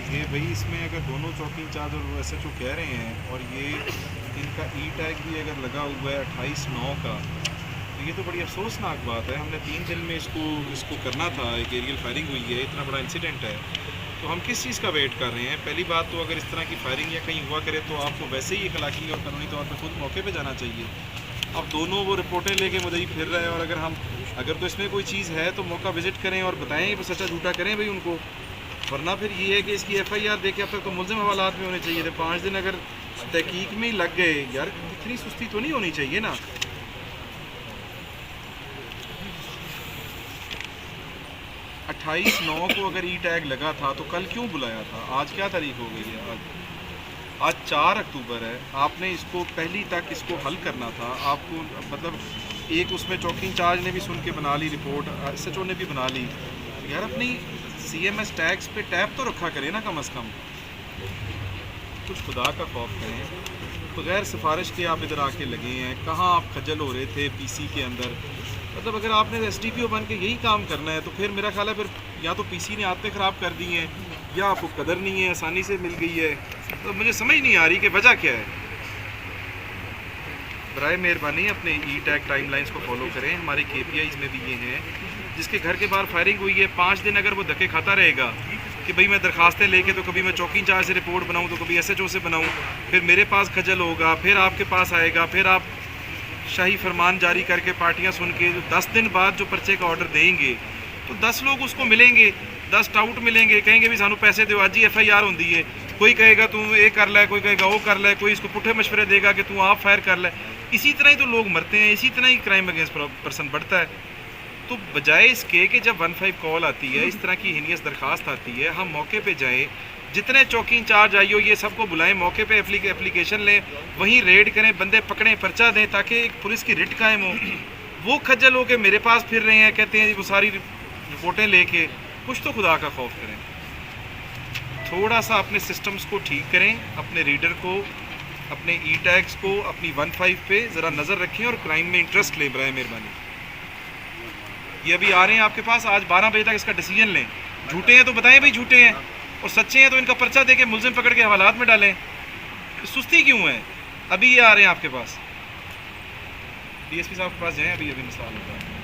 ये भाई इसमें अगर दोनों चौकी इंचार्ज और SHO कह रहे हैं और ये इनका टैग भी अगर लगा हुआ है 28/9 का, तो ये तो बड़ी अफसोसनाक बात है। हमने 3 दिन में इसको करना था। एक एरियल फायरिंग हुई है, इतना बड़ा इंसिडेंट है, तो हम किस चीज़ का वेट कर रहे हैं? पहली बात तो अगर इस तरह की फायरिंग या कहीं हुआ करे तो आपको वैसे ही अखलाकी और कानूनी तौर पर खुद मौके पर जाना चाहिए। अब दोनों वो रिपोर्टें लेके मुझे ही फिर रहे हैं, और अगर तो इसमें कोई चीज़ है तो मौका विजिट करें और बताएं, वो सच्चा झूठा करें भाई उनको, वरना फिर ये है कि इसकी FIR देके अब तक तो मुलजिम हवालात में होने चाहिए थे। 5 दिन अगर तहकीक में ही लग गए, यार इतनी सुस्ती तो नहीं होनी चाहिए ना। 28/9 को अगर टैग लगा था तो कल क्यों बुलाया था? आज क्या तारीख हो गई है? आज 4 अक्टूबर है। आपने इसको पहली तक इसको हल करना था। आपको मतलब एक उसमें चौकी इंचार्ज ने भी सुन के बना ली रिपोर्ट, SHO ने भी बना ली। यार अपनी CMS टैग्स पे टैप तो रखा करें ना कम से कम। कुछ खुदा का खौफ करें। बगैर सिफारिश के आप इधर आके लगे हैं। कहाँ आप खजल हो रहे थे PC के अंदर? मतलब अगर आपने SDPO बन के यही काम करना है तो फिर मेरा ख्याल है फिर या तो PC ने आदतें ख़राब कर दी हैं या आपको कदर नहीं है, आसानी से मिल गई है। तो मुझे समझ नहीं आ रही कि वजह क्या है। बराए मेहरबानी अपने टैग टाइमलाइंस को फॉलो करें। हमारे KPIs में भी ये हैं। जिसके घर के बाहर फायरिंग हुई है 5 दिन अगर वो धक्के खाता रहेगा कि भाई मैं दरखास्तें लेके तो कभी मैं चौकी इंचार्ज से रिपोर्ट बनाऊं तो कभी SHO से बनाऊं, फिर मेरे पास खजल होगा, फिर आपके पास आएगा, फिर आप शाही फरमान जारी करके पार्टियां सुन के 10 दिन बाद जो पर्चे का ऑर्डर देंगे तो 10 लोग उसको मिलेंगे, 10 टाउट मिलेंगे, कहेंगे भी सानू पैसे दो, आज ही FIR होंदी है। कोई कहेगा तू ये कर ले, कोई कहेगा वो कर ले, कोई इसको पुठे मशवरे देगा कि तू आप फायर कर ले। इसी तरह ही तो लोग मरते हैं, इसी तरह ही क्राइम अगेंस्ट पर्सन बढ़ता है। तो बजाय इसके कि जब 15 कॉल आती है, इस तरह की हीनियस दरख्वास्त आती है, हम मौके पे जाएं, जितने चौकी इंचार्ज आई हो ये सबको बुलाएं, मौके पे एप्लीकेशन लें, वहीं रेड करें, बंदे पकड़ें, पर्चा दें, ताकि एक पुलिस की रिट कायम हो। वो खज्जल हो के मेरे पास फिर रहे हैं, कहते हैं वो सारी रिपोर्टें लेके। कुछ तो खुदा का खौफ करें। थोड़ा सा अपने सिस्टम्स को ठीक करें, अपने रीडर को, अपने टैग्स को, अपनी 15 पे ज़रा नज़र रखें और क्राइम में इंटरेस्ट लें बराए मेहरबानी। ये अभी आ रहे हैं आपके पास, आज 12 बजे तक इसका डिसीजन लें। झूठे हैं तो बताएं भाई झूठे हैं, और सच्चे हैं तो इनका पर्चा दे के मुलजिम पकड़ के हवालात में डालें। सुस्ती क्यों है? अभी ये आ रहे हैं आपके पास, DSP साहब के पास जाएं, अभी मसला होता है।